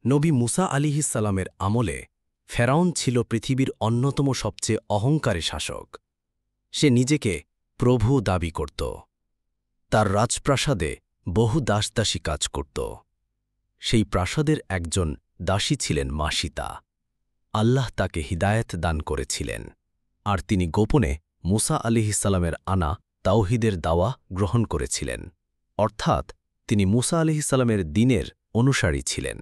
নবী মুসা আলিহিসাল্লামের আমলে ফেরাউন ছিল পৃথিবীর অন্যতম সবচেয়ে অহংকারী শাসক। সে নিজেকে প্রভু দাবি করত। তার রাজপ্রাসাদে বহু দাসদাসী কাজ করত। সেই প্রাসাদের একজন দাসী ছিলেন মাসিতা। আল্লাহ তাকে হিদায়েত দান করেছিলেন, আর তিনি গোপনে মুসা আলিহিসাল্লামের আনা তাওহিদের দাওয়া গ্রহণ করেছিলেন, অর্থাৎ তিনি মুসা আলিহিসাল্লামের দ্বীনের অনুসারী ছিলেন।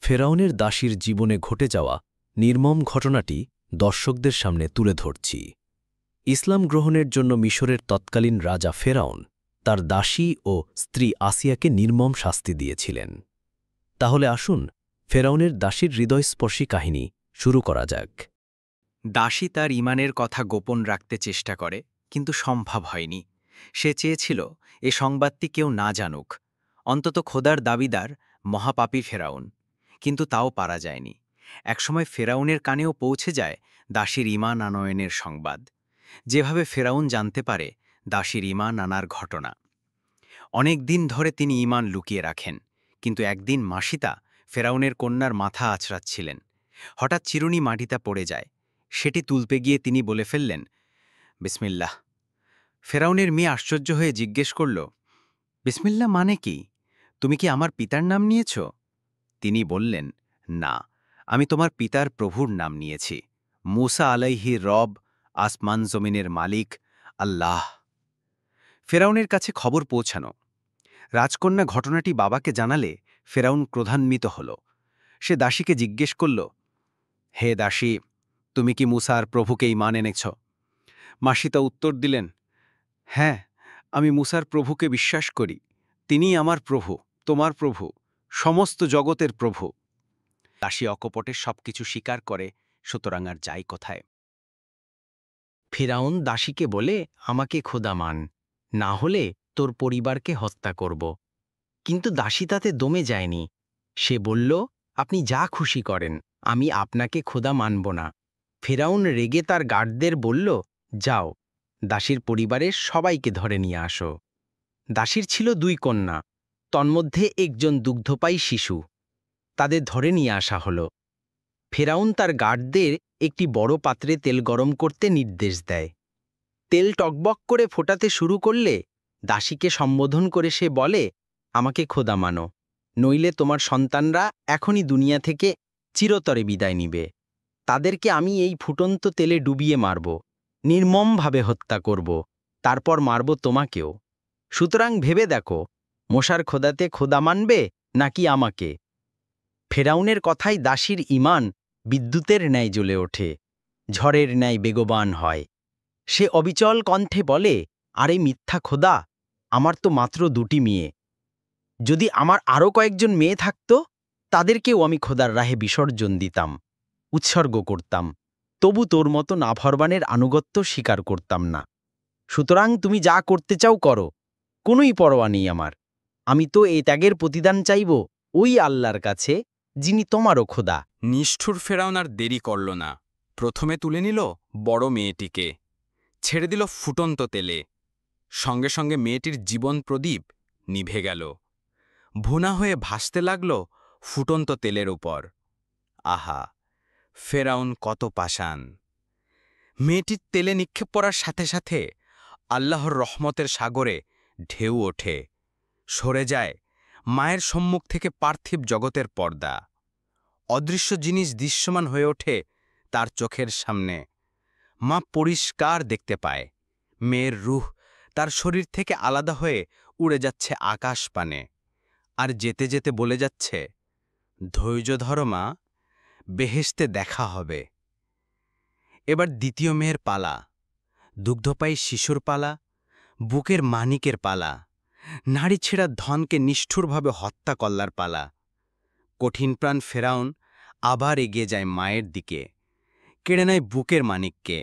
ফেরাউনের দাসীর জীবনে ঘটে যাওয়া নির্মম ঘটনাটি দর্শকদের সামনে তুলে ধরছি। ইসলাম গ্রহণের জন্য মিশরের তৎকালীন রাজা ফেরাউন তার দাসী ও স্ত্রী আসিয়াকে নির্মম শাস্তি দিয়েছিলেন। তাহলে আসুন ফেরাউনের দাসীর হৃদয়স্পর্শী কাহিনী শুরু করা যাক। দাসী তার ঈমানের কথা গোপন রাখতে চেষ্টা করে, কিন্তু সম্ভব হয়নি। সে চেয়েছিল এ সংবাদটি কেউ না জানুক, অন্তত খোদার দাবিদার মহাপাপী ফেরাউন। কিন্তু তাও পারা যায়নি। একসময় ফেরাউনের কানেও পৌঁছে যায় দাসীর ঈমান আনয়নের সংবাদ। যেভাবে ফেরাউন জানতে পারে দাসীর ঈমান আনার ঘটনা। অনেক দিন ধরে তিনি ঈমান লুকিয়ে রাখেন, কিন্তু একদিন মাসিতা ফেরাউনের কন্যার মাথা আঁচড়াচ্ছিলেন। হঠাৎ চিরুনি মাটিতে পড়ে যায়। সেটি তুলতে গিয়ে তিনি বলে ফেললেন, বিসমিল্লাহ। ফেরাউনের মেয়ে আশ্চর্য হয়ে জিজ্ঞেস করল, বিসমিল্লাহ মানে কি? তুমি কি আমার পিতার নাম নিয়েছ? তিনি বললেন, না, আমি তোমার পিতার প্রভুর নাম নিয়েছি, মুসা আলাইহি রব, আসমান জমিনের মালিক আল্লাহ। ফেরাউনের কাছে খবর পৌঁছানো। রাজকন্যা ঘটনাটি বাবাকে জানালে ফেরাউন ক্রোধান্বিত হল। সে দাসীকে জিজ্ঞেস করল, হে দাসী, তুমি কি মুসার প্রভুকে ঈমান এনেছ? মাসিতা উত্তর দিলেন, হ্যাঁ, আমি মুসার প্রভুকে বিশ্বাস করি। তিনিই আমার প্রভু, তোমার প্রভু, সমস্ত জগতের প্রভু। দাসী অকপটে সবকিছু স্বীকার করে, সুতরাং আর যাই কোথায়। ফেরাউন দাসীকে বলে, আমাকে খোদা মান, না হলে তোর পরিবারকে হত্যা করব। কিন্তু দাসী তাতে দমে যায়নি। সে বলল, আপনি যা খুশি করেন, আমি আপনাকে খোদা মানব না। ফেরাউন রেগে তার গার্ডদের বলল, যাও, দাসীর পরিবারের সবাইকে ধরে নিয়ে আসো। দাসীর ছিল 2 কন্যা, তন্মধ্যে একজন দুগ্ধপায়ী শিশু। তাদের ধরে নিয়ে আসা হল। ফেরাউন তার গার্ডদের একটি বড় পাত্রে তেল গরম করতে নির্দেশ দেয়। তেল টকবক করে ফোটাতে শুরু করলে দাসীকে সম্বোধন করে সে বলে, আমাকে খোদা মানো, নইলে তোমার সন্তানরা এখনই দুনিয়া থেকে চিরতরে বিদায় নিবে। তাদেরকে আমি এই ফুটন্ত তেলে ডুবিয়ে মারব, নির্মমভাবে হত্যা করব, তারপর মারব তোমাকেও। সুতরাং ভেবে দেখো, মশার খোদাতে খোদা মানবে নাকি আমাকে? ফেরাউনের কথায় দাসীর ঈমান বিদ্যুতের ন্যায় জ্বলে ওঠে, ঝড়ের ন্যায় বেগবান হয়। সে অবিচল কণ্ঠে বলে, আরে মিথ্যা খোদা, আমার তো মাত্র 2টি মেয়ে। যদি আমার আরও কয়েকজন মেয়ে থাকত, তাদেরকেও আমি খোদার রাহে বিসর্জন দিতাম, উৎসর্গ করতাম, তবু তোর মতো নাফরমানের আনুগত্য স্বীকার করতাম না। সুতরাং তুমি যা করতে চাও করো, কোনোই পরোয়া নেই আমার। আমি তো এই ত্যাগের প্রতিদান চাইব ওই আল্লাহর কাছে, যিনি তোমারও খোদা। নিষ্ঠুর ফেরাউন আর দেরি করল না। প্রথমে তুলে নিল বড় মেয়েটিকে, ছেড়ে দিল ফুটন্ত তেলে। সঙ্গে সঙ্গে মেয়েটির জীবন প্রদীপ নিভে গেল, ভুনা হয়ে ভাসতে লাগল ফুটন্ত তেলের উপর। আহা, ফেরাউন কত পাষাণ! মেয়েটির তেলে নিক্ষেপ করার সাথে সাথে আল্লাহর রহমতের সাগরে ঢেউ ওঠে, সরে যায় মায়ের সম্মুখ থেকে পার্থিব জগতের পর্দা। অদৃশ্য জিনিস দৃশ্যমান হয়ে ওঠে তার চোখের সামনে। মা পরিষ্কার দেখতে পায় মেয়ের রূহ তার শরীর থেকে আলাদা হয়ে উড়ে যাচ্ছে আকাশ পানে, আর যেতে যেতে বলে যাচ্ছে, ধৈর্য ধরো মা, বেহেশতে দেখা হবে। এবার দ্বিতীয় মেয়ের পালা, দুগ্ধপায়ী শিশুর পালা, বুকের মানিকের পালা, নারী ছেঁড়া ধনকে নিষ্ঠুরভাবে হত্যা করলার পালা। কঠিন প্রাণ ফেরাউন আবার এগিয়ে যায় মায়ের দিকে, কেড়ে নেয় বুকের মানিককে,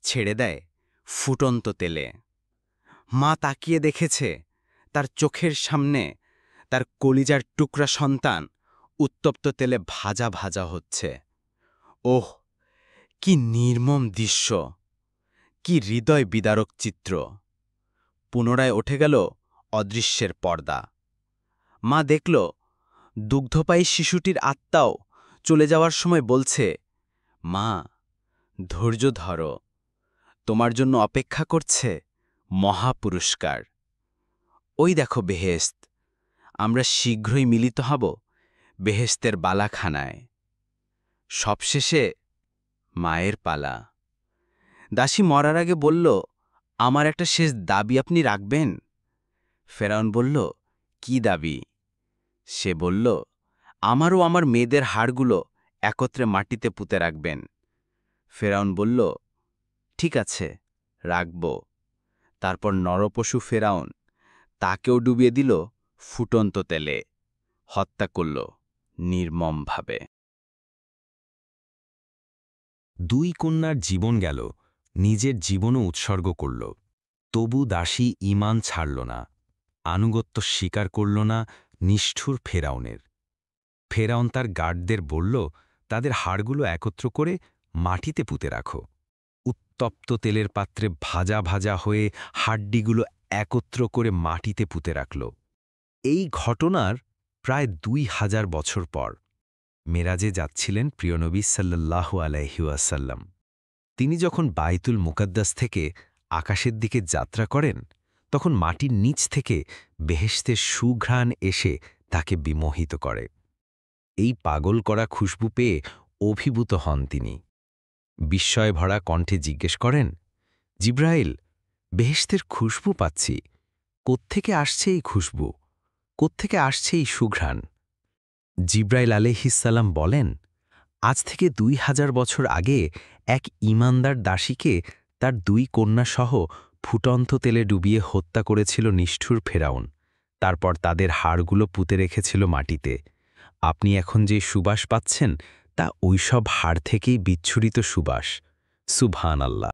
ছেড়ে দেয় ফুটন্ত তেলে। মা তাকিয়ে দেখেছে তার চোখের সামনে তার কলিজার টুকরা সন্তান উত্তপ্ত তেলে ভাজা ভাজা হচ্ছে। ওহ, কি নির্মম দৃশ্য, কি হৃদয় বিদারক চিত্র! পুনরায় উঠে গেল অদৃশ্যের পর্দা। মা দেখল দুগ্ধপায়ী শিশুটির আত্মাও চলে যাওয়ার সময় বলছে, মা, ধৈর্য ধরো, তোমার জন্য অপেক্ষা করছে মহাপুরস্কার। ওই দেখো বেহেশত, আমরা শীঘ্রই মিলিত হব বেহেশতের বালাখানায়। সবশেষে মায়ের পালা। দাসী মরার আগে বলল, আমার একটা শেষ দাবি আপনি রাখবেন? ফেরাউন বলল, কি দাবি? সে বলল, আমারও আমার মেয়েদের হাড়গুলো একত্রে মাটিতে পুঁতে রাখবেন। ফেরাউন বলল, ঠিক আছে, রাখব। তারপর নরপশু ফেরাউন তাকেও ডুবিয়ে দিল ফুটন্ত তেলে, হত্যা করল নির্মমভাবে। 2 কন্যার জীবন গেল, নিজের জীবনও উৎসর্গ করল। তবু দাসী ঈমান ছাড়ল না, আনুগত্য স্বীকার করল না নিষ্ঠুর ফেরাউনের। ফেরাউন তার গার্ডদের বলল, তাদের হাড়গুলো একত্র করে মাটিতে পুঁতে রাখো। উত্তপ্ত তেলের পাত্রে ভাজা ভাজা হয়ে হাড্ডিগুলো একত্র করে মাটিতে পুঁতে রাখল। এই ঘটনার প্রায় 2000 বছর পর মেরাজে যাচ্ছিলেন প্রিয়নবী সাল্লাল্লাহু আলাইহি ওয়াসাল্লাম। তিনি যখন বাইতুল মুকাদ্দাস থেকে আকাশের দিকে যাত্রা করেন, তখন মাটির নিচ থেকে বেহেশতের সুঘ্রাণ এসে তাকে বিমোহিত করে। এই পাগল করা খুশবু পেয়ে অভিভূত হন তিনি। বিস্ময়ে ভরা কণ্ঠে জিজ্ঞেস করেন, জিব্রাইল, বেহেশতের খুশবু পাচ্ছি, কোত্থেকে আসছে এই খুশবু? কোত্থেকে আসছে এই সুঘ্রাণ? জিব্রাইল আলাইহিসসালাম বলেন, আজ থেকে 2000 বছর আগে এক ঈমানদার দাসীকে তার 2 কন্যাসহ ফুটন্ত তেলে ডুবিয়ে হত্যা করেছিল নিষ্ঠুর ফেরাউন। তারপর তাদের হাড়গুলো পুঁতে রেখেছিল মাটিতে। আপনি এখন যে সুবাস পাচ্ছেন তা ওইসব হাড় থেকেই বিচ্ছুরিত সুবাস। সুবহানাল্লাহ।